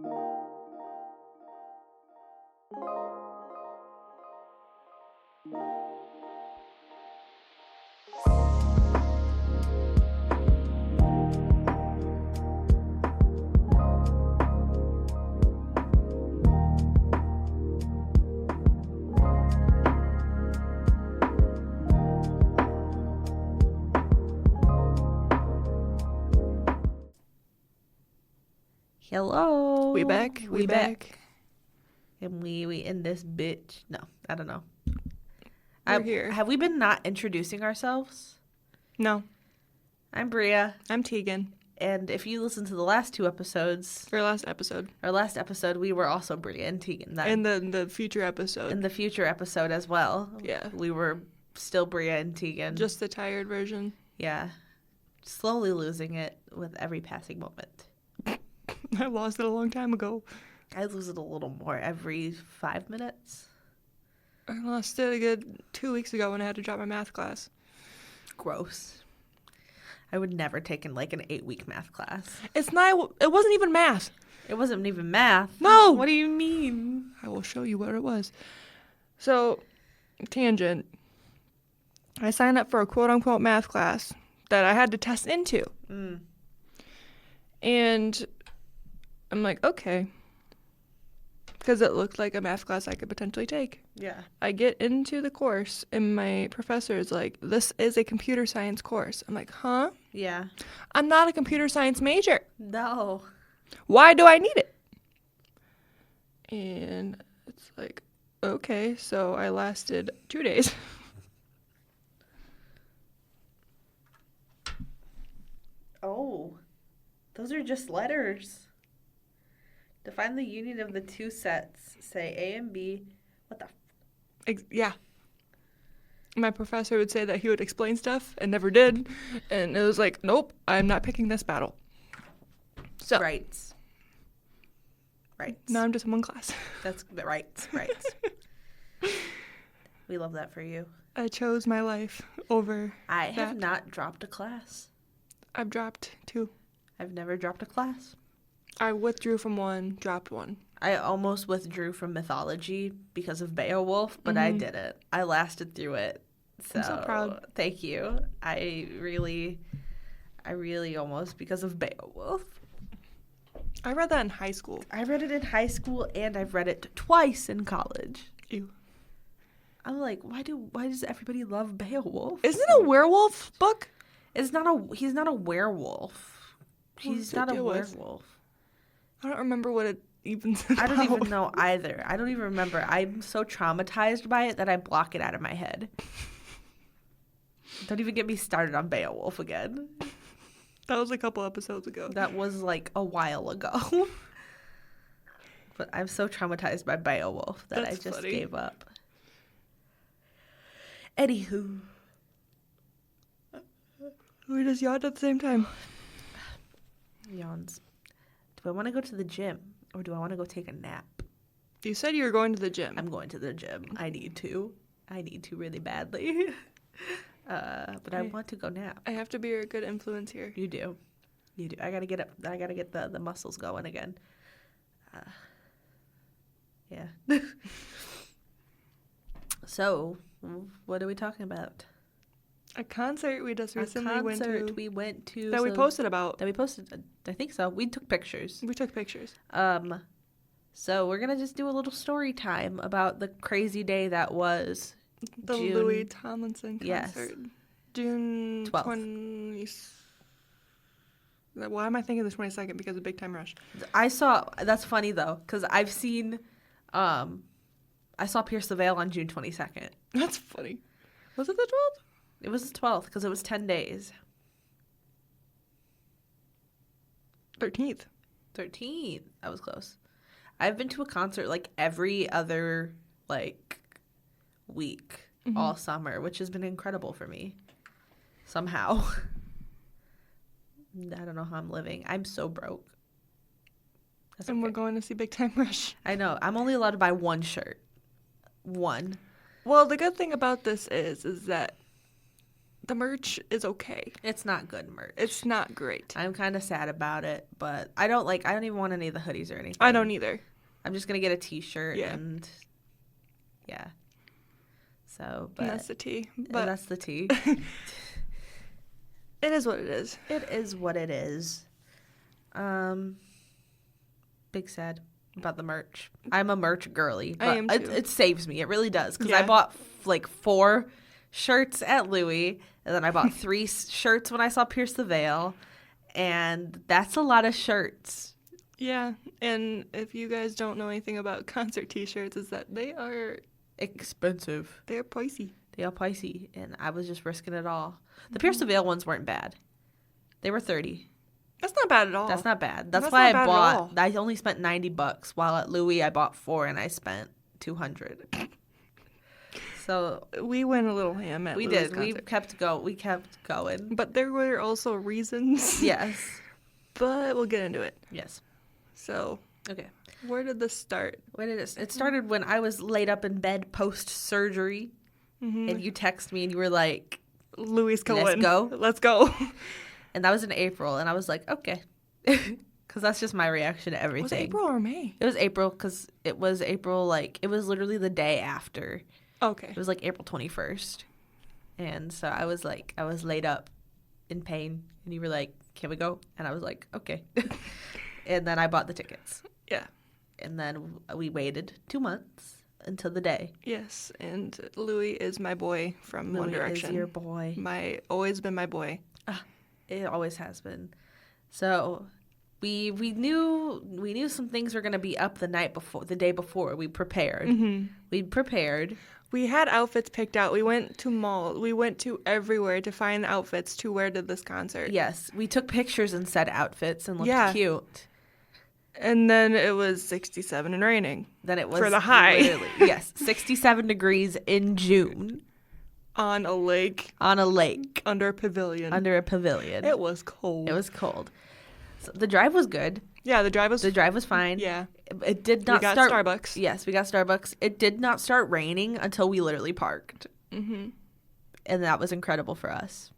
Hello. We back. And we in this bitch. No, I don't know. We're here. Have we been not introducing ourselves? No. I'm Brea. I'm Tegan. And if you listen to the last two episodes. Our last episode, we were also Brea and Tegan. In the future episode. In the future episode as well. Yeah. We were still Brea and Tegan. Just the tired version. Yeah. Slowly losing it with every passing moment. I lost it a long time ago. I lose it a little more every 5 minutes. I lost it a good 2 weeks ago when I had to drop my math class. Gross. I would never take an 8-week math class. It wasn't even math. It wasn't even math. No. What do you mean? I will show you what it was. So, tangent. I signed up for a quote-unquote math class that I had to test into. And I'm like, okay. Because it looked like a math class I could potentially take. Yeah. I get into the course, and my professor is like, this is a computer science course. I'm like, huh? Yeah. I'm not a computer science major. No. Why do I need it? And it's like, okay. So I lasted 2 days. Oh. Those are just letters. Define the union of the two sets. Say A and B. What the Yeah. My professor would say that he would explain stuff and never did. And it was like, nope, I'm not picking this battle. So. Right. Now I'm just in one class. That's right. We love that for you. I chose my life over I that. have not dropped a class. I've dropped 2. I've never dropped a class. I withdrew from 1, dropped 1. I almost withdrew from mythology because of Beowulf, but I didn't. I lasted through it. I'm so proud. Thank you. I really almost because of Beowulf. I read that in high school. I read it in high school and I've read it twice in college. Ew. I'm like, why does everybody love Beowulf? Isn't it a werewolf book? He's not a werewolf. He's not a werewolf. I don't remember what it even said. I don't even know either. I don't even remember. I'm so traumatized by it that I block it out of my head. Don't even get me started on Beowulf again. That was a couple episodes ago. That was a while ago. But I'm so traumatized by Beowulf that That's I just funny. gave up. Anywho. We just yawned at the same time. Yawns. Do I want to go to the gym or do I want to go take a nap? You said you were going to the gym. I'm going to the gym. I need to really badly. But I want to go nap. I have to be a good influence here. You do. I gotta get up. I gotta get the muscles going again. Yeah. So, what are we talking about? A concert we just recently went to. We went to. That we posted about. That we posted. I think so. We took pictures. So we're gonna just do a little story time about the crazy day that was. The Louis Tomlinson concert. Yes. June 12th. 20th. Why am I thinking the 22nd? Because of Big Time Rush. That's funny though, because I've seen, I saw Pierce the Veil on June 22nd. That's funny. Was it the 12th? It was the 12th because it was 10 days. 13th. 13th. I was close. I've been to a concert every other week all summer, which has been incredible for me. Somehow. I don't know how I'm living. I'm so broke. That's And we're going to see Big Time Rush. I know. I'm only allowed to buy one shirt. One. Well, the good thing about this is that the merch is okay. It's not good merch. It's not great. I'm kind of sad about it, but I don't even want any of the hoodies or anything. I don't either. I'm just going to get a t-shirt Yeah. and yeah. So, but And that's the tea. and But that's the tea. it is what it is. It is what it is. Big sad about the merch. I'm a merch girly. But I am too. It saves me. It really does. Because I Yeah. bought like 4 shirts at Louis. And then I bought 3 shirts when I saw Pierce the Veil. And that's a lot of shirts. Yeah, and if you guys don't know anything about concert t-shirts, is that they're Expensive. pricey. They are pricey. And I was just risking it all. The Pierce the Veil ones weren't bad. They were $30. That's not bad at all. That's not bad. That's That's why not bad I at bought. all. I only spent $90, while at Louis I bought 4 and I spent $200. So We went a little ham at we Louis' did. We concert. kept going. But there were also reasons. Yes. But we'll get into it. Yes. So, Okay. where did this start? When did it? It started when I was laid up in bed post surgery, and you text me and you were like, Louis Cohen. "Let's go." Let's go. And that was in April, and I was like, "Okay," because that's just my reaction to everything. Was it April or May? It was April because it was April. Like it was literally the day after. Okay. It was like April 21st. And so I was laid up in pain. And you were like, can we go? And I was like, okay. And then I bought the tickets. Yeah. And then we waited 2 months until the day. Yes, and Louis is my boy from One Louis Direction. is your boy. Always been my boy. It always has been. So we knew some things were going to be up the day before. We prepared. Mm-hmm. We prepared. We had outfits picked out. We went to mall. We went to everywhere to find outfits to wear to this concert. Yes. We took pictures and said outfits and looked Yeah. cute. And then it was 67 and raining. Then it was For the high. literally, yes, 67 degrees in June On a lake. on a lake Under a pavilion. under a pavilion. It was cold. It was cold. So the drive was good. Yeah, the drive was... The drive was fine. Yeah. It did not We got start. Starbucks. Yes, we got Starbucks. It did not start raining until we literally parked, Mm-hmm. and that was incredible for us.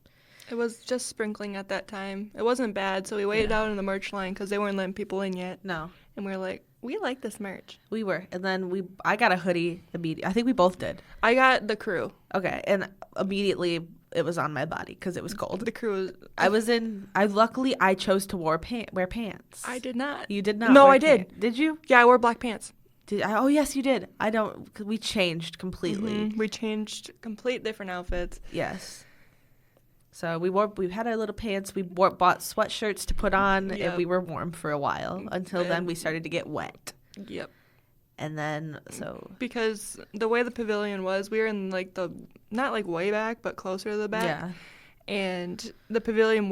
It was just sprinkling at that time. It wasn't bad, so we waited out in the merch line because they weren't letting people in yet. No, And we were like, we like this merch. we were, and then I got a hoodie immediately. I think we both did. I got the crew. Okay, and immediately it was on my body because it was cold. The crew was... Luckily I chose to wear pants. I did not. You did not. No, wear I did. pants. Did you? Yeah, I wore black pants. Oh, yes, you did. I don't. Cause we changed completely. Mhm. We changed complete different outfits. Yes. So we had our little pants. We bought sweatshirts to put on, Yep. and we were warm for a while. Until then, And- we started to get wet. Yep. And then Because the way the pavilion was, we were in like not like way back, but closer to the back. yeah, And the pavilion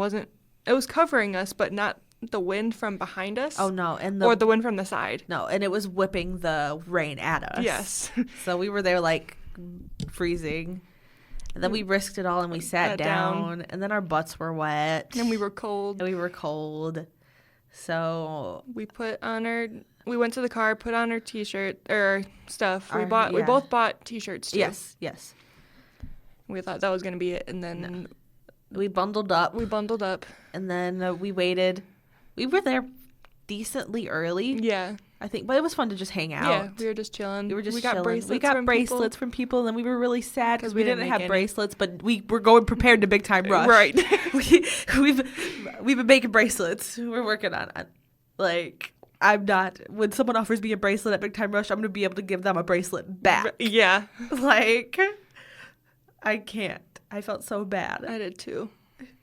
it was covering us, but not the wind from behind us. oh no, and Or the wind from the side. no, and it was whipping the rain at us. Yes. So we were there like freezing. And then we risked it all and we sat down, and then our butts were wet. And we were cold. And we were cold. So We went to the car, put on our t-shirt or stuff. We Yeah. both bought t-shirts too. yes. We thought that was going to be it, and then We bundled up, we bundled up. and then we waited. We were there decently early, Yeah. I think, but it was fun to just hang out. Yeah, we were just chilling. We were just we got chilling. bracelets. We got from bracelets from people, and then we were really sad because we didn't make have any. bracelets, but we were going prepared to big time people. rush. Right. We've been making bracelets. We're working on it. Like, I'm not. When someone offers me a bracelet at big time rush, I'm gonna be able to give them a bracelet back. Yeah. Like, I can't. I felt so bad. I did too.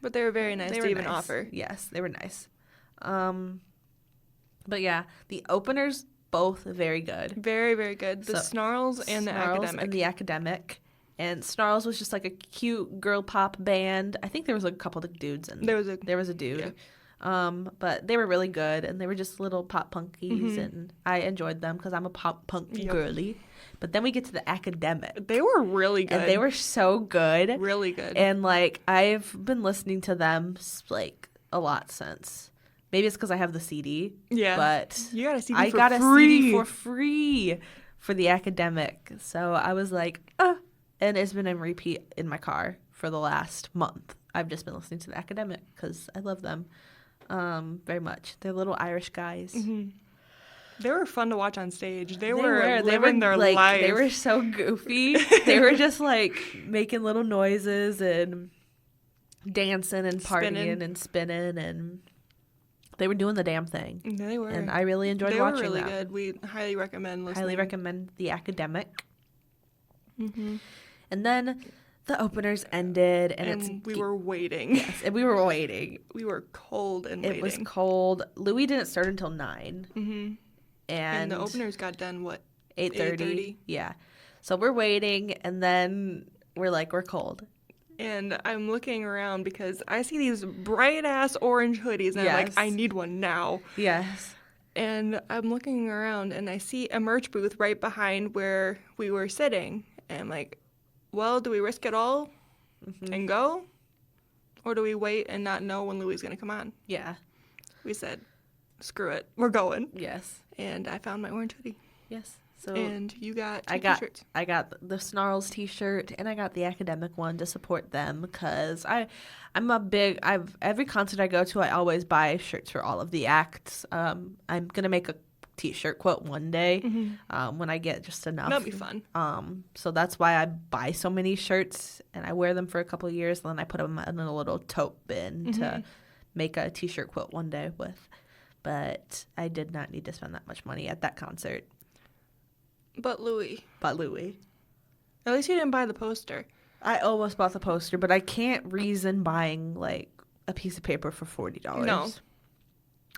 But they were very nice They to were even nice. offer. Yes, they were nice. But yeah, the openers both very good. Very, very good. The So, Snarls and the Snarls Academic. and the Academic. And Snarls was just like a cute girl pop band. I think there was a couple of dudes in There was a dude. But they were really good, and they were just little pop punkies, and I enjoyed them because I'm a pop punk Yep. girly. But then we get to the Academic, They were really good. and they were so good. really good. And like I've been listening to them like a lot since. Maybe it's because I have the CD. Yeah. But You got a CD I for got a free. CD for free for the Academic. So I was like, and it's been in repeat in my car for the last month. I've just been listening to The Academic because I love them very much. They're little Irish guys. Mm-hmm. They were fun to watch on stage. They were living their like, life. They were so goofy. They were just like making little noises and dancing and partying and spinning, and they were doing the damn thing. They were. And I really enjoyed watching them. They were really good. We highly recommend listening. Highly recommend The Academic. Mm-hmm. And then the openers ended, and we were waiting. Yes, and we were waiting. We were cold and waiting. It was cold. Louis didn't start until 9. Mm-hmm. And the openers got done, what? 8:30. Yeah. So we're waiting, and then we're like, we're cold. And I'm looking around because I see these bright-ass orange hoodies, and I'm like, I need one now. Yes. And I'm looking around, and I see a merch booth right behind where we were sitting. And I'm like, well, do we risk it all and go? Or do we wait and not know when Louis is going to come on? Yeah. We said, screw it. We're going. Yes. And I found my orange hoodie. Yes. So and you got t-shirts. I got the Snarls t-shirt, and I got the Academic one to support them because every concert I go to, I always buy shirts for all of the acts. I'm gonna make a t-shirt quote one day when I get just enough. That'd be fun. So that's why I buy so many shirts, and I wear them for a couple of years, and then I put them in a little tote bin to make a t-shirt quote one day with. But I did not need to spend that much money at that concert. But Louis. At least you didn't buy the poster. I almost bought the poster, but I can't reason buying, like, a piece of paper for $40. No.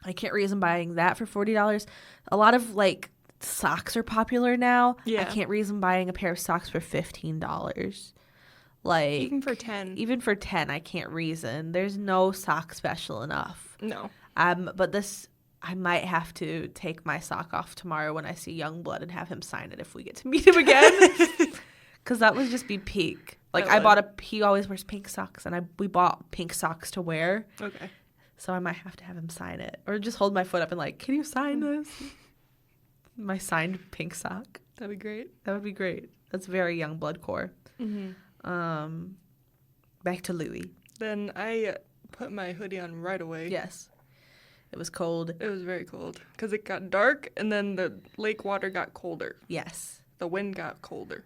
I can't reason buying that for $40. A lot of, like, socks are popular now. Yeah. I can't reason buying a pair of socks for $15. Like, even for 10. Even for 10, I can't reason. There's no sock special enough. No. But this... I might have to take my sock off tomorrow when I see Youngblood and have him sign it if we get to meet him again. Because that would just be peak. Like, he always wears pink socks, and we bought pink socks to wear. Okay. So I might have to have him sign it. Or just hold my foot up and like, can you sign this? My signed pink sock. That'd be great. That would be great. That's very Youngblood core. Mm-hmm. Back to Louis. Then I put my hoodie on right away. Yes. It was cold. It was very cold because it got dark and then the lake water got colder. Yes. The wind got colder.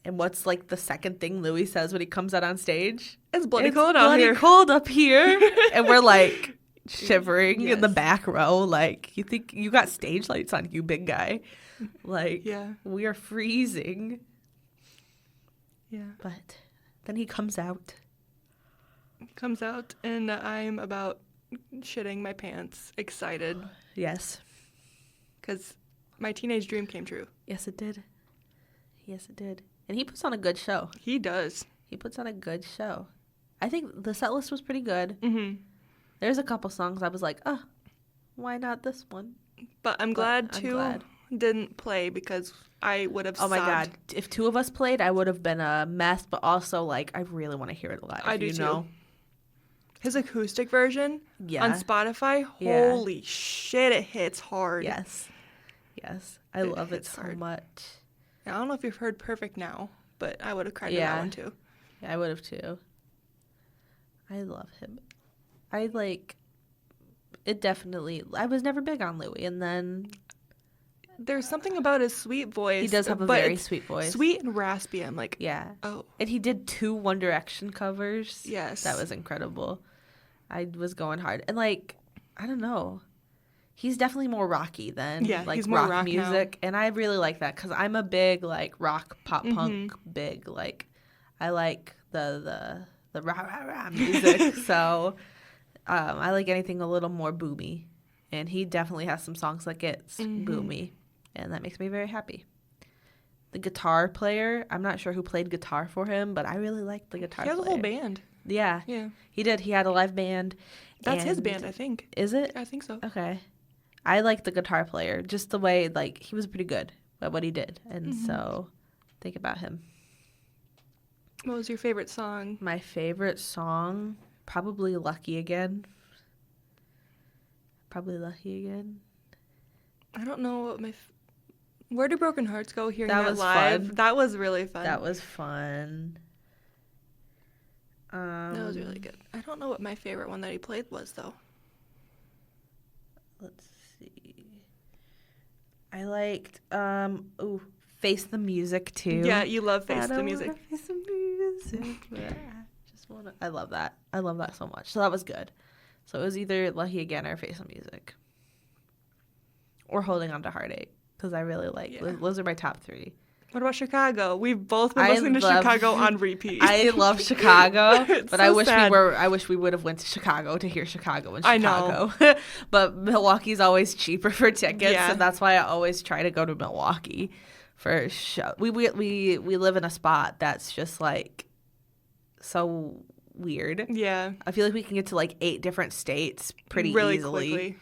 And what's like the second thing Louis says when he comes out on stage? It's bloody cold out here. It's bloody cold up here. And we're like shivering in the back row. Like, you think you got stage lights on you, big guy. Like, we are freezing. Yeah. But then he comes out. And I'm about shitting my pants, excited. Yes. Because my teenage dream came true. Yes, it did. And he puts on a good show. He does. He puts on a good show. I think the set list was pretty good. Mm-hmm. There's a couple songs I was like, why not this one? But I'm glad two didn't play because I would have sobbed. Oh my God. If two of us played, I would have been a mess, but also, like, I really want to hear it live. I do too. His acoustic version on Spotify, holy shit, it hits hard. Yes. I love it so much. I don't know if you've heard Perfect Now, but I would have cried to that one too. Yeah, I would have too. I love him. I was never big on Louis, and then... There's something about his sweet voice. He does have a very sweet voice. Sweet and raspy. I'm like, oh. And he did 2 One Direction covers. Yes. That was incredible. I was going hard. And, like, I don't know. He's definitely more rocky than, he's more rock music. Now. And I really like that because I'm a big, like, rock, pop, punk, big, like, I like the rah music. So I like anything a little more boomy. And he definitely has some songs that gets boomy. And that makes me very happy. The guitar player, I'm not sure who played guitar for him, but I really liked the guitar player. He has a whole band. Yeah. He did. He had a live band. That's his band, I think. Is it? I think so. Okay. I like the guitar player. Just the way, like, he was pretty good at what he did. And so, think about him. What was your favorite song? My favorite song? Probably Lucky Again. I don't know what Where Do Broken Hearts Go? Hearing that that was live. Fun. That was really fun. That was fun. That was really good. I don't know what my favorite one that he played was, though. Let's see. I liked Face the Music too. Yeah, you love Face the Music. Face the Music. I love that. I love that so much. So that was good. So it was either Lucky Again or Face the Music. Or Holding On to Heartache, because I really like those are my top 3. What about Chicago? We've both been listening to Chicago on repeat. I love Chicago, but so I wish we would have went to Chicago to hear Chicago in Chicago. I know. But Milwaukee's always cheaper for tickets, Yeah. so that's why I always try to go to Milwaukee for show. We live in a spot that's just like so weird. Yeah. I feel like we can get to like 8 different states pretty really easily. Quickly.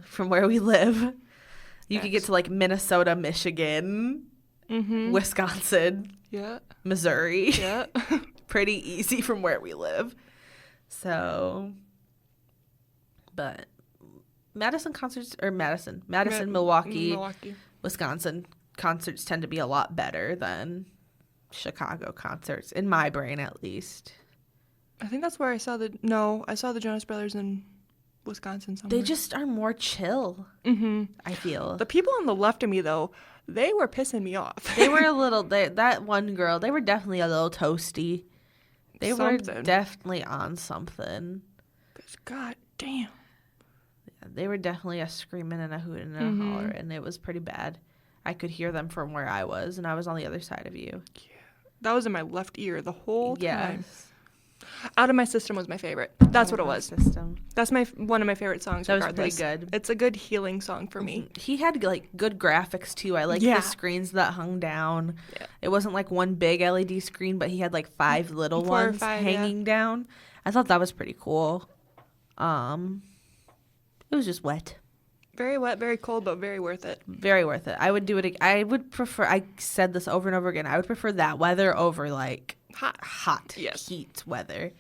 From where we live. You could get to like Minnesota, Michigan, Wisconsin, Missouri. Yeah. Pretty easy from where we live. So, but Madison, Milwaukee, Wisconsin concerts tend to be a lot better than Chicago concerts, in my brain at least. I think that's where I saw the Jonas Brothers in Wisconsin somewhere. They just are more chill, I feel. The people on the left of me, though, they were pissing me off. They were a little, that one girl, they were definitely a little toasty. They were definitely on something. Because, god damn. Yeah, they were definitely a screaming and a hooting and a holler, and it was pretty bad. I could hear them from where I was, and I was on the other side of you. Yeah. That was in my left ear the whole time. Yes. Out of My System was my favorite. That's what it was. System. That's one of my favorite songs. That regardless. was pretty good. It's a good healing song for me. He had like good graphics too. I liked the screens that hung down. Yeah. It wasn't like one big LED screen, but he had like 5 little ones hanging down. I thought that was pretty cool. It was just wet. Very wet, very cold, but very worth it. Very worth it. I would do it. I would prefer. I said this over and over again. I would prefer that weather over like hot heat weather.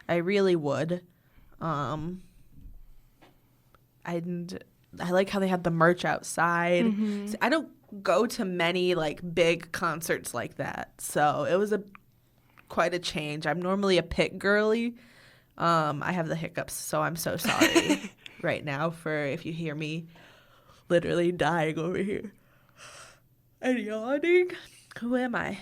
I really would. I like how they had the merch outside. So I don't go to many like big concerts like that, so it was quite a change. I'm normally a pit girly. I have the hiccups, so I'm so sorry right now for if you hear me literally dying over here and yawning. Who am I?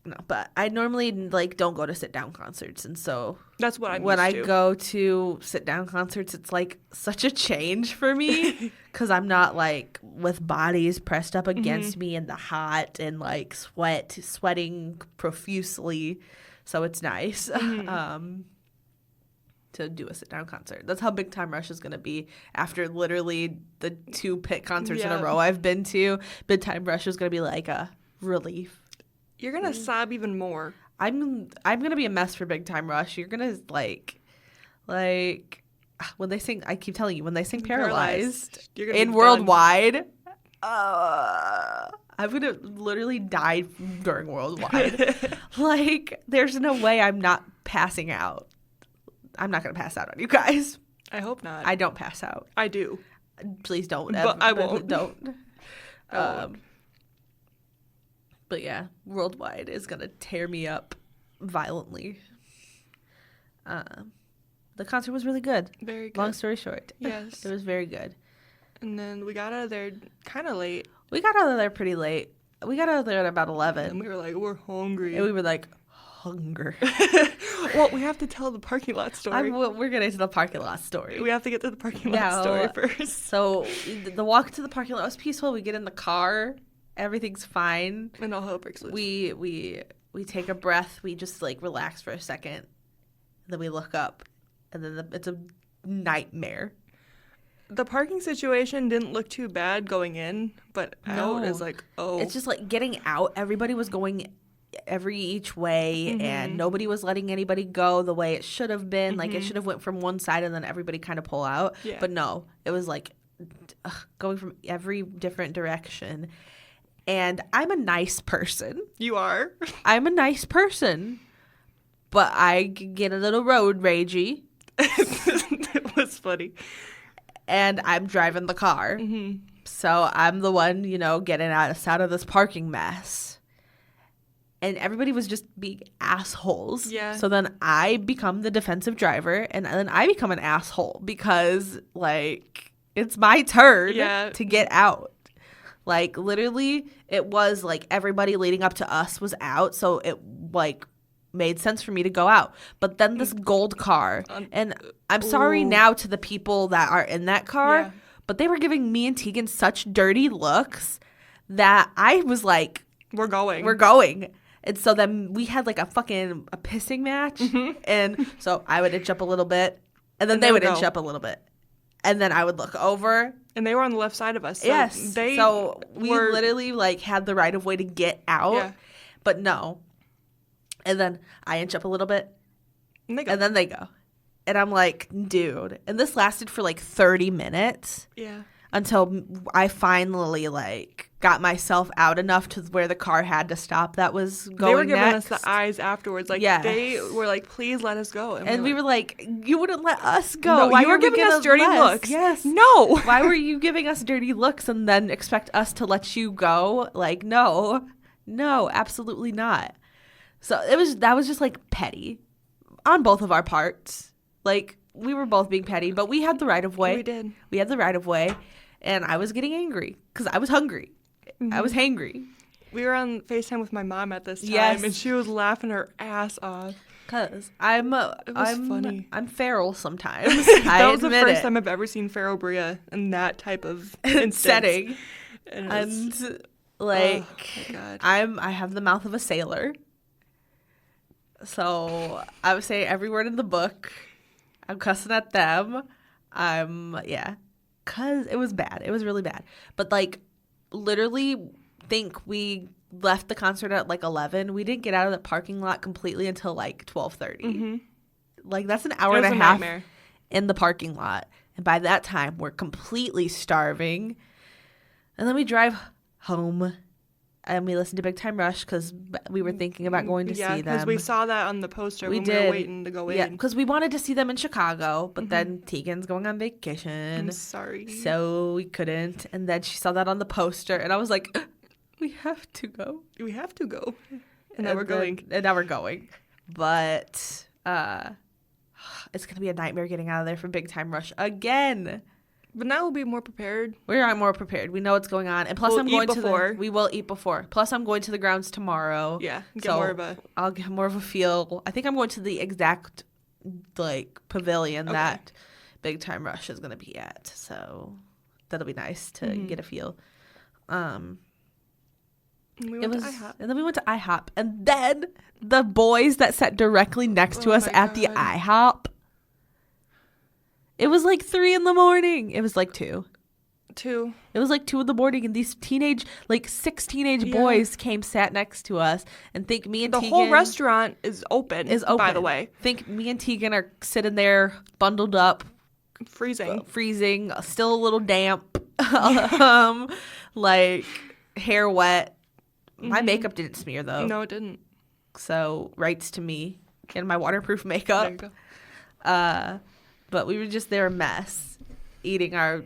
No, but I normally like don't go to sit down concerts, and so that's what I'm when used to. I go to sit down concerts, it's like such a change for me because I'm not like with bodies pressed up against me in the hot and like sweating profusely, so it's nice to do a sit down concert. That's how Big Time Rush is going to be after literally the 2 pit concerts in a row I've been to. Big Time Rush is going to be like a relief. You're gonna sob even more. I'm gonna be a mess for Big Time Rush. You're gonna like when they sing. I keep telling you, when they sing Paralyzed in Worldwide, I'm gonna literally die during Worldwide. Like, there's no way I'm not passing out. I'm not gonna pass out on you guys. I hope not. I don't pass out. I do. Please don't. But I won't. Don't. But yeah, Worldwide is going to tear me up violently. The concert was really good. Very good. Long story short. Yes. It was very good. And then we got out of there kind of late. We got out of there pretty late. We got out of there at about 11. And we were like, we're hungry. And we were like, hunger. Well, we have to tell the parking lot story. We're getting to the parking lot story. We have to get to the parking lot story first. So the walk to the parking lot was peaceful. We get in the car. Everything's fine. And all hell breaks loose. We take a breath. We just like relax for a second. And then we look up. And then it's a nightmare. The parking situation didn't look too bad going in, but out is like, oh. It's just like getting out. Everybody was going each way, and nobody was letting anybody go the way it should have been. Like, it should have went from one side and then everybody kind of pull out. Yeah. But no, it was like going from every different direction. And I'm a nice person. You are? I'm a nice person. But I get a little road ragey. It was funny. And I'm driving the car. So I'm the one, getting us out of this parking mess. and everybody was just being assholes. Yeah. So then I become the defensive driver, and then I become an asshole because, like, it's my turn to get out. Like, literally, it was, like, everybody leading up to us was out, so it, like, made sense for me to go out. But then this gold car, and I'm sorry now to the people that are in that car, but they were giving me and Tegan such dirty looks that I was like, We're going. And so then we had, like, a pissing match, and so I would inch up a little bit, and then they would inch up a little bit. And then I would look over. And they were on the left side of us. So yes. So we literally, like, had the right of way to get out. Yeah. But no. And then I inch up a little bit. And then they go. And I'm like, dude. And this lasted for, like, 30 minutes. Yeah. Until I finally, like, got myself out enough to where the car had to stop that was going They were giving next. us the eyes afterwards. Like, they were like, please let us go. And we were like, you wouldn't let us go. No, Why you were giving us dirty looks. Yes. No. Why were you giving us dirty looks and then expect us to let you go? Like, no, absolutely not. So that was just, like, petty on both of our parts. Like, we were both being petty, but we had the right of way. We did. We had the right of way. And I was getting angry because I was hungry. Mm-hmm. I was hangry. We were on FaceTime with my mom at this time, and she was laughing her ass off. Because I'm funny. I'm feral sometimes. That was the first time I've ever seen feral Brea in that type of setting. And like, oh my God. I have the mouth of a sailor. So I would say every word in the book. I'm cussing at them. Because it was bad. It was really bad. But, like, literally think we left the concert at, like, 11. We didn't get out of the parking lot completely until, like, 12:30. Mm-hmm. Like, that's an hour and a half in the parking lot. And by that time, we're completely starving. And then we drive home. And we listened to Big Time Rush because we were thinking about going to see them. Yeah, because we saw that on the poster when we were waiting to go in. Yeah, because we wanted to see them in Chicago, but then Tegan's going on vacation. I'm sorry. So we couldn't. And then she saw that on the poster, and I was like, we have to go. We have to go. And now we're going. And now we're going. But it's going to be a nightmare getting out of there for Big Time Rush again. But now we'll be more prepared. We're more prepared. We know what's going on. And plus we will eat before. Plus I'm going to the grounds tomorrow. Yeah. I'll get more of a feel. I think I'm going to the exact, like, pavilion that Big Time Rush is going to be at. So that'll be nice to get a feel. We went to IHOP. And then we went to IHOP. And then the boys that sat directly next to us at the IHOP. It was like 3 a.m. It was like 2. It was like 2 a.m. and these six teenage boys sat next to us and think me and Tegan. The whole restaurant is open, by the way. Think me and Tegan are sitting there bundled up. Freezing, still a little damp. Like, hair wet. My makeup didn't smear, though. No, it didn't. So, rights to me and my waterproof makeup. There you go. But we were just there a mess, eating our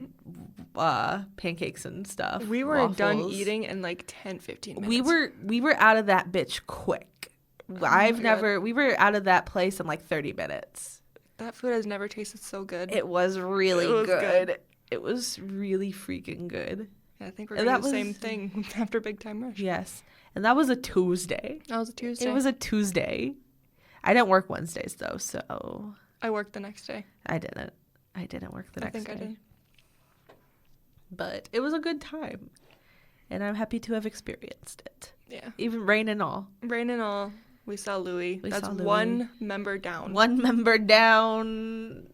pancakes and stuff. We were waffles. done eating in like 10, 15 minutes. We were out of that bitch quick. We were out of that place in like 30 minutes. That food has never tasted so good. It was really good. It was really freaking good. Yeah, I think we're doing the same thing after Big Time Rush. Yes. And that was a Tuesday. That was a Tuesday. It was a Tuesday. I didn't work Wednesdays, though, so... I worked the next day. I didn't work the next day. I think I did. But it was a good time. And I'm happy to have experienced it. Yeah. Even rain and all. Rain and all. We saw Louis. That's one member down. One member down.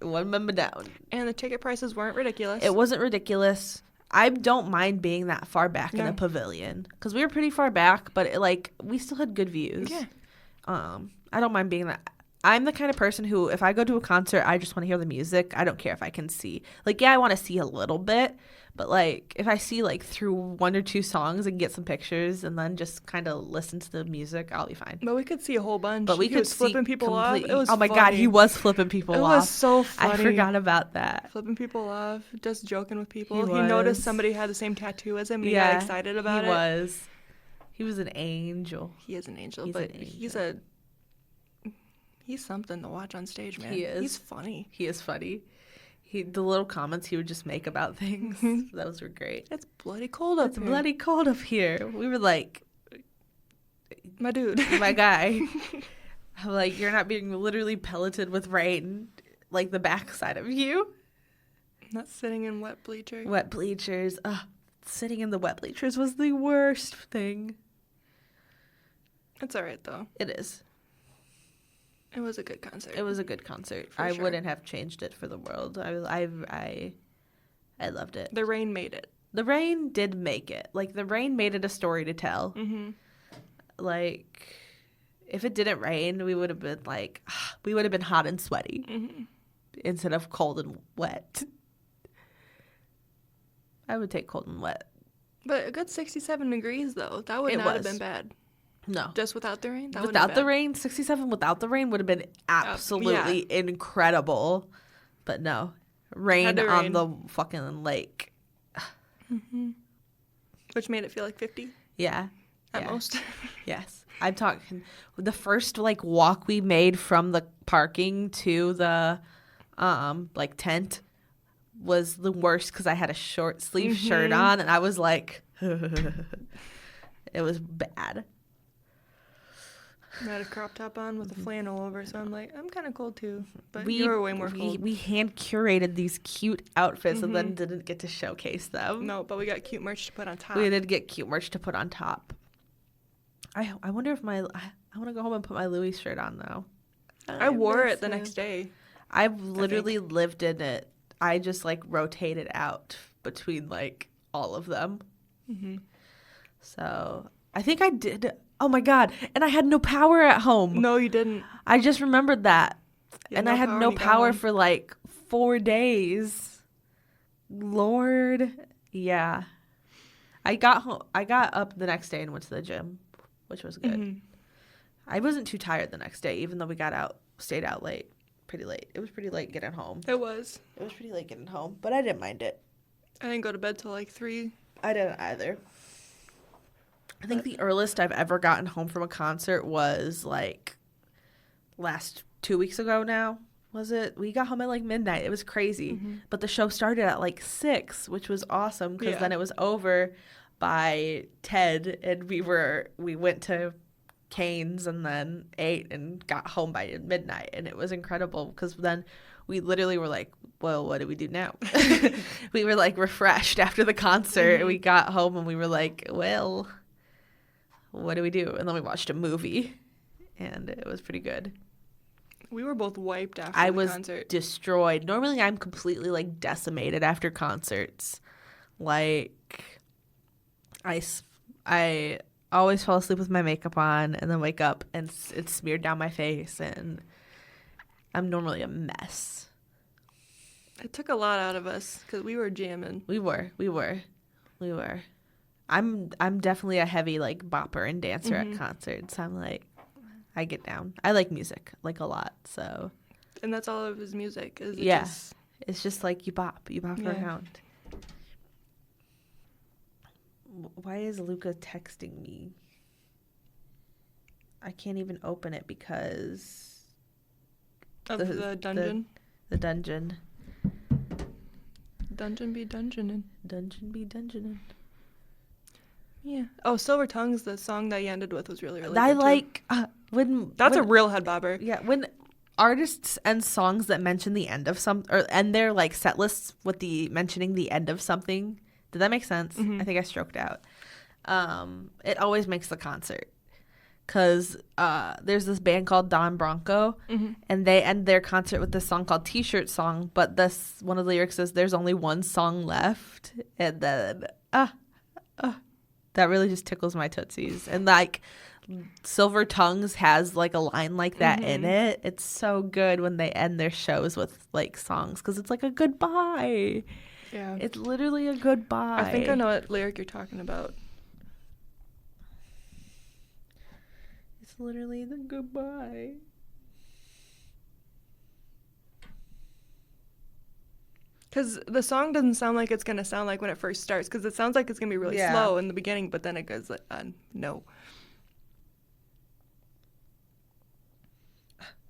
And the ticket prices weren't ridiculous. It wasn't ridiculous. I don't mind being that far back in the pavilion. Because we were pretty far back, but we still had good views. Yeah. I don't mind being that. I'm the kind of person who, if I go to a concert, I just want to hear the music. I don't care if I can see. Like, yeah, I want to see a little bit. But, like, if I see, like, through 1 or 2 songs and get some pictures and then just kind of listen to the music, I'll be fine. But we could see a whole bunch. But we could see flipping people off. It was my God, he was flipping people off. It was so funny. I forgot about that. Flipping people off, just joking with people. He noticed somebody had the same tattoo as him and he got excited about it. He was an angel. He is an angel, He's but an angel. he's something to watch on stage, man. He is. He's funny. He is funny. The little comments he would just make about things, those were great. It's bloody cold up here. It's bloody cold up here. We were like, my dude. my guy. I'm like, you're not being literally pelleted with rain, like the backside of you. Not sitting in wet bleachers. Wet bleachers. Sitting in the wet bleachers was the worst thing. It's all right, though. It is. It was a good concert. It was a good concert. For I sure. wouldn't have changed it for the world. I loved it. The rain made it. The rain did make it. Like, the rain made it a story to tell. Mm-hmm. Like, if it didn't rain, we would have been like, we would have been hot and sweaty instead of cold and wet. I would take cold and wet. But a good 67 degrees, though. That would not have been bad. No. Just without the rain? Without the rain, 67 without the rain would have been absolutely incredible. But no. Rain on the fucking lake. Mm-hmm. Which made it feel like 50? Yeah. At most? Yes. I'm talking the first like walk we made from the parking to the tent was the worst because I had a short sleeve shirt on and I was like it was bad. I had a crop top on with a flannel over, so I'm like, I'm kind of cold too. But you were way more cold. We hand curated these cute outfits and then didn't get to showcase them. No, but we got cute merch to put on top. We did get cute merch to put on top. I wonder if I want to go home and put my Louis shirt on now. I wore it the next day. I've literally lived in it. I just like rotated out between like all of them. Mm-hmm. So I think I did. Oh my God. And I had no power at home. No, you didn't. I just remembered that. And I had no power for like 4 days. Lord. Yeah. I got up the next day and went to the gym, which was good. Mm-hmm. I wasn't too tired the next day, even though we stayed out late. Pretty late. It was pretty late getting home. It was pretty late getting home, but I didn't mind it. I didn't go to bed till like 3. I didn't either. I think the earliest I've ever gotten home from a concert was like last 2 weeks ago now. Was it? We got home at like midnight. It was crazy. Mm-hmm. But the show started at like 6, which was awesome because then it was over by 10 and we went to Cane's and then ate and got home by midnight, and it was incredible because then we literally were like, well, what do we do now? We were like refreshed after the concert. We got home and we were like, well, what do we do? And then we watched a movie and it was pretty good. We were both wiped after the concert. I was destroyed. Normally I'm completely like decimated after concerts. Like I always fall asleep with my makeup on and then wake up and it's smeared down my face and I'm normally a mess. It took a lot out of us because we were jamming. We were. I'm definitely a heavy like bopper and dancer at concerts. I'm like, I get down. I like music like a lot. So. And that's all of his music. It's just like you bop around. Why is Luca texting me? I can't even open it because of the dungeon. The dungeon. Dungeon be dungeonin'. Dungeon be dungeonin'. Yeah. Oh, Silver Tongues, the song that you ended with was really, really good. I like when that's a real head bobber. Yeah, when artists end songs that mention the end of or end their like set lists with mentioning the end of something. Did that make sense? I think I stroked out. It always makes the concert. Because there's this band called Don Bronco, and they end their concert with this song called T-Shirt Song, but one of the lyrics is, there's only one song left. And then, that really just tickles my tootsies. And, like, Silver Tongues has, like, a line like that in it. It's so good when they end their shows with, like, songs, because it's like a goodbye. Yeah. It's literally a goodbye. I think I know what lyric you're talking about. It's literally the goodbye. Because the song doesn't sound like it's going to sound like when it first starts, because it sounds like it's going to be really Yeah. slow in the beginning, but then it goes like, no.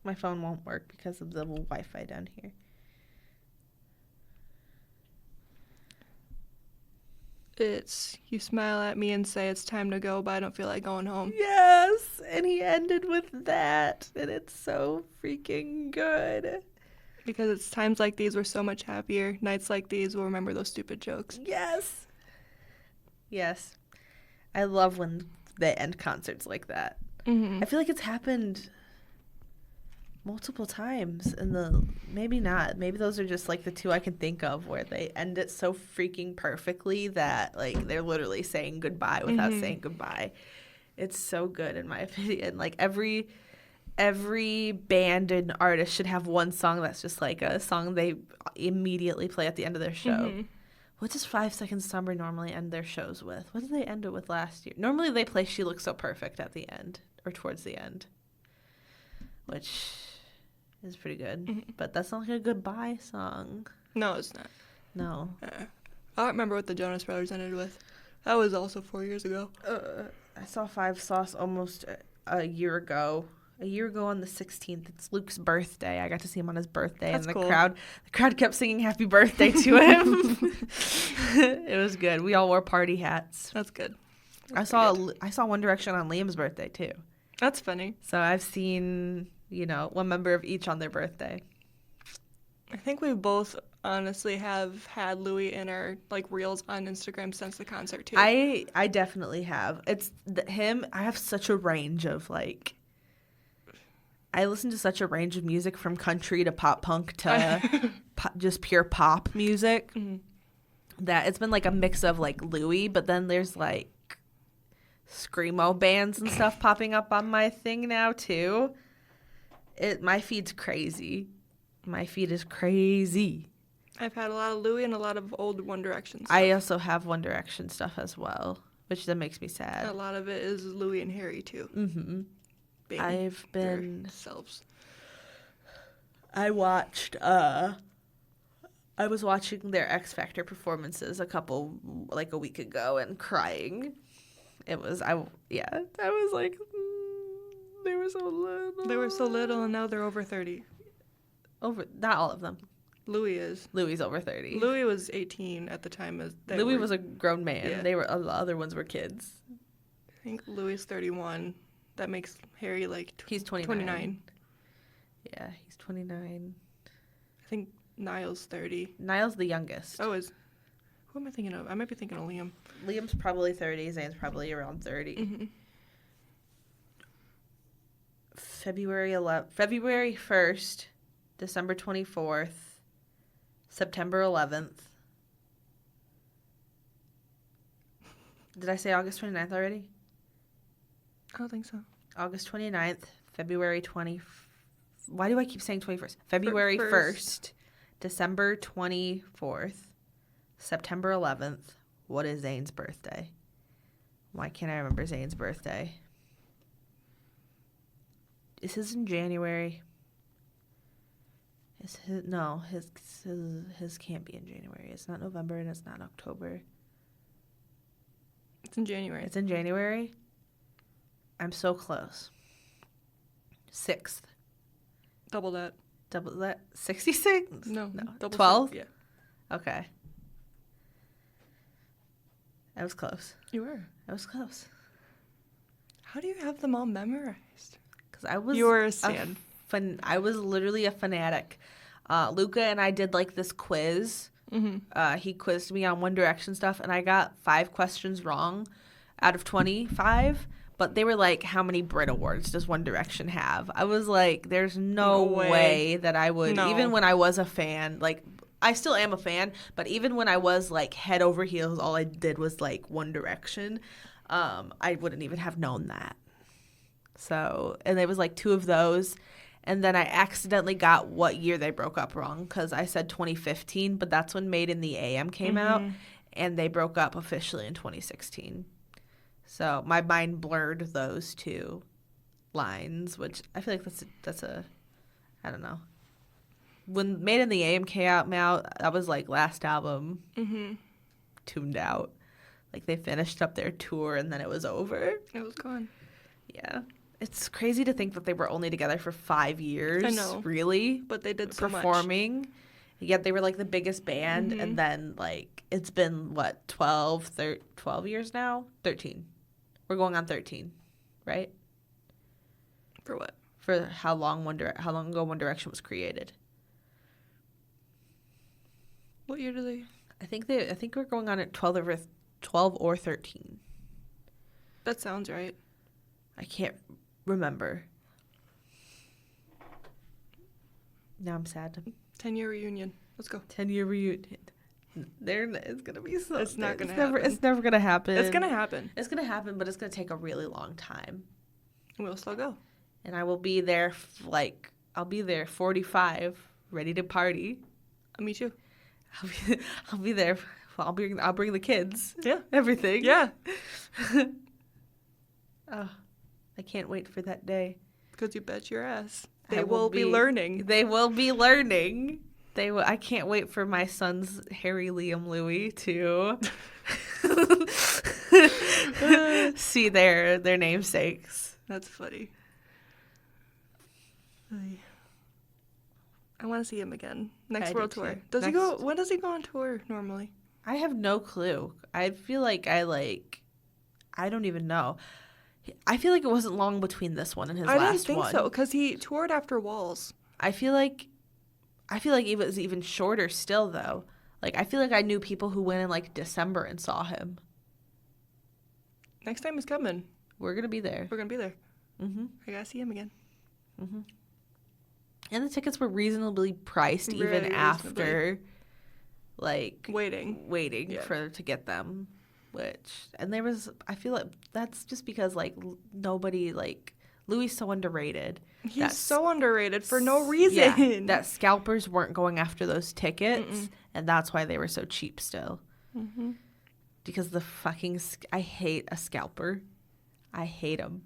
My phone won't work because of the Wi-Fi down here. It's, you smile at me and say it's time to go, but I don't feel like going home. Yes, and he ended with that, and it's so freaking good. Because it's times like these we're so much happier. Nights like these we'll remember those stupid jokes. Yes. Yes. I love when they end concerts like that. Mm-hmm. I feel like it's happened multiple times maybe not. Maybe those are just like the two I can think of where they end it so freaking perfectly that like they're literally saying goodbye without saying goodbye. It's so good in my opinion. Like every band and artist should have one song that's just like a song they immediately play at the end of their show. Mm-hmm. What does 5 Seconds Summer normally end their shows with? What did they end it with last year? Normally they play She Looks So Perfect at the end or towards the end, which is pretty good. Mm-hmm. But that's not like a goodbye song. No, it's not. No. I don't remember what the Jonas Brothers ended with. That was also 4 years ago. I saw Five Sauce almost a year ago. A year ago on the 16th. It's Luke's birthday. I got to see him on his birthday. That's and cool. the crowd kept singing happy birthday to him. It was good. We all wore party hats. That's good. I saw One Direction on Liam's birthday too. That's funny. So I've seen, one member of each on their birthday. I think we both honestly have had Louis in our reels on Instagram since the concert too. I definitely have. It's him. I have such a range of I listen to such a range of music from country to pop punk to just pure pop music that it's been like a mix of Louis, but then there's screamo bands and stuff popping up on my thing now too. My feed's crazy. My feed is crazy. I've had a lot of Louis and a lot of old One Direction stuff. I also have One Direction stuff as well, which then makes me sad. A lot of it is Louis and Harry too. Mm-hmm. I've been themselves. I was watching their X Factor performances a week ago and crying. I was like, they were so little. They were so little and now they're over 30. Not all of them. Louis is. Louis over 30. Louis was 18 at the time. Louis was a grown man. Yeah. The other ones were kids. I think Louis is 31. That makes Harry he's 29. Yeah, he's 29. I think Niall's 30. Niall's the youngest. Who am I thinking of? I might be thinking of Liam. Liam's probably 30. Zane's probably around 30. Mm-hmm. February 1st, December 24th, September 11th. Did I say August 29th already? I don't think so. August 29th, February 20th. Why do I keep saying 21st? February 1st, December 24th, September 11th. What is Zane's birthday? Why can't I remember Zane's birthday? Is his in January? His can't be in January. It's not November and it's not October. It's in January. It's in January? I'm so close. 6th. Double that. 66? No. 12? Yeah. Okay. I was close. You were. I was close. How do you have them all memorized? Because I was... You were a stan. I was literally a fanatic. Luca and I did this quiz. Mm-hmm. He quizzed me on One Direction stuff, and I got 5 questions wrong out of 25. But they were how many Brit Awards does One Direction have? I was like, there's no way that I would, even when I was a fan, I still am a fan, but even when I was head over heels, all I did was One Direction, I wouldn't even have known that. So, and there was 2 of those. And then I accidentally got what year they broke up wrong because I said 2015, but that's when Made in the AM came out, and they broke up officially in 2016. So my mind blurred those 2 lines, which I feel like that's a I don't know. when Made in the AM came out, that was like last album. Tuned out. Like they finished up their tour and then it was over. It was gone. Yeah. It's crazy to think that they were only together for 5 years. I know. Really? But they did so much. Performing. Yet they were like the biggest band. And then like it's been what, 12 years now? 13. We're going on 13, right? For what? For how long ago One Direction was created. What year do they? I think we're going on at 12 or 13. That sounds right. I can't remember. Now I'm sad. 10-year reunion. Let's go. 10-year reunion. It's gonna be so. It's not gonna happen. It's never gonna happen. It's gonna happen. It's gonna happen, but it's gonna take a really long time. We'll still go. And I will be there. I'll be there 45, ready to party. Me too. I'll be there. I'll bring the kids. Yeah. Everything. Yeah. Oh, I can't wait for that day. Because you bet your ass. They will be learning. They will be learning. I can't wait for my sons, Harry, Liam, Louie, to see their namesakes. That's funny. I want to see him again. Next world tour. Does he go? When does he go on tour normally? I have no clue. I feel like I don't even know. I feel like it wasn't long between this one and his last one. I didn't think so, because he toured after Walls. I feel like it was even shorter still, though. Like, I feel like I knew people who went in, like, December and saw him. Next time he's coming. We're going to be there. We're going to be there. I got to see him again. And the tickets were reasonably priced even after, like... Waiting to get them. I feel like that's just because, like, nobody, like... Louis so underrated. He's so underrated for no reason. Yeah, that scalpers weren't going after those tickets, and that's why they were so cheap still. Because I hate a scalper. I hate them.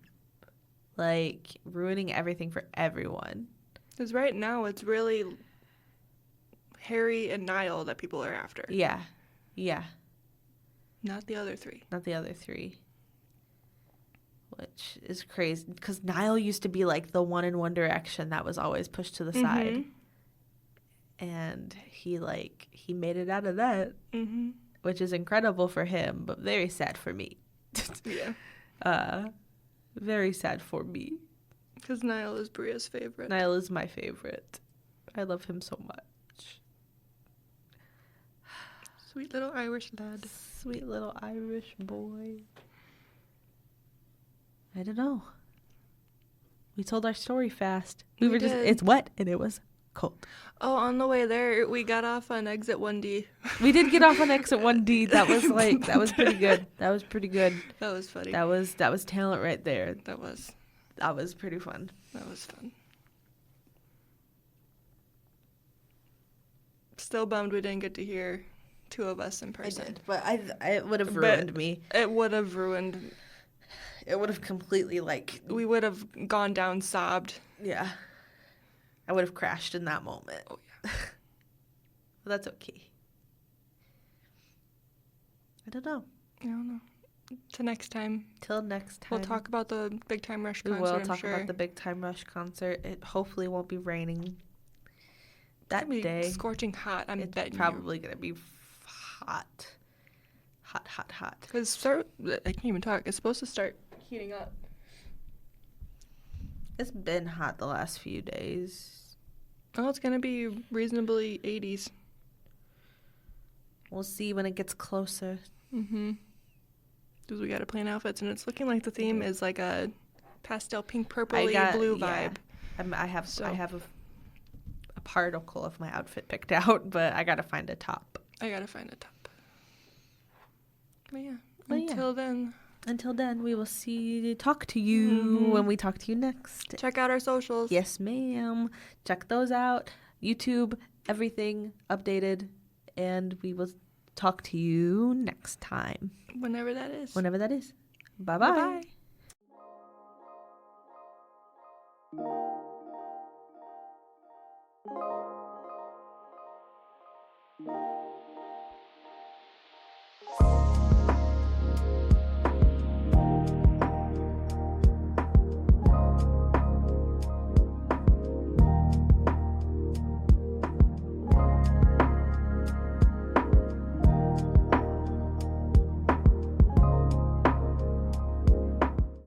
Like, ruining everything for everyone. Because right now it's really Harry and Niall that people are after. Yeah. Not the other three. Which is crazy because Niall used to be like the one in One Direction that was always pushed to the side. And he made it out of that, which is incredible for him, but very sad for me. Very sad for me. Because Niall is Brea's favorite. Niall is my favorite. I love him so much. Sweet little Irish lad. Sweet little Irish boy. I don't know. We told our story fast. It's wet and it was cold. Oh, on the way there, we got off on exit 1D. We did get off on exit 1D. That was pretty good. That was pretty good. That was funny. That was talent right there. That was pretty fun. That was fun. Still bummed we didn't get to hear two of us in person. I did, but it would have ruined me. It would have ruined. It would have completely, we would have gone down sobbed. Yeah. I would have crashed in that moment. Oh, yeah. But that's okay. I don't know. Till next time. We'll talk about the Big Time Rush concert, We will talk about the Big Time Rush concert. It hopefully won't be raining that day. Scorching hot, It's probably going to be hot. Hot. Because I can't even talk. It's supposed to start heating up. It's been hot the last few days. Oh, it's going to be reasonably 80s. We'll see when it gets closer. Because we got to plan outfits, and it's looking like the theme is like a pastel pink, purpley, blue vibe. I have a particle of my outfit picked out, but I got to find a top. But yeah. Until then, we will talk to you when we talk to you next. Check out our socials. Yes, ma'am. Check those out. YouTube, everything updated. And we will talk to you next time. Whenever that is. Bye-bye. Bye-bye.